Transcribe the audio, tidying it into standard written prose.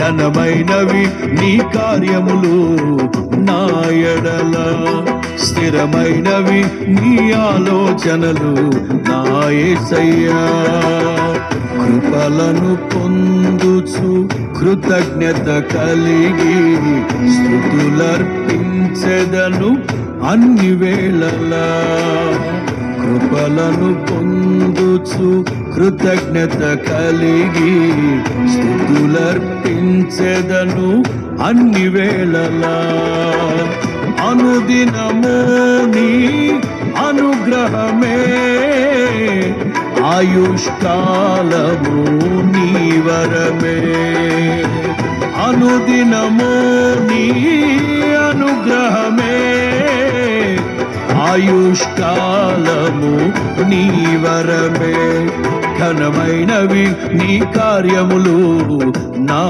ఘనమైనవి నీ కార్యములు నా ఎడల, స్థిరమైనవి నీ ఆలోచనలు నా యేసయ్యా. కృపలను పొందుచు కృతజ్ఞత కలిగి స్తుతులర్పించెదను అన్ని వేళలా. కృపలను పొందుచు కృతజ్ఞత కలిగి స్తుతులర్పించెదను అన్ని వేళలా. అనుదినము నీ అనుగ్రహమే, ఆయుష్కాలము నీ వరమే. అనుదినము నీ అనుగ్రహమే, ఆయుష్కాలము నీ వరమే. ఘనమైనవి నీ కార్యములు నా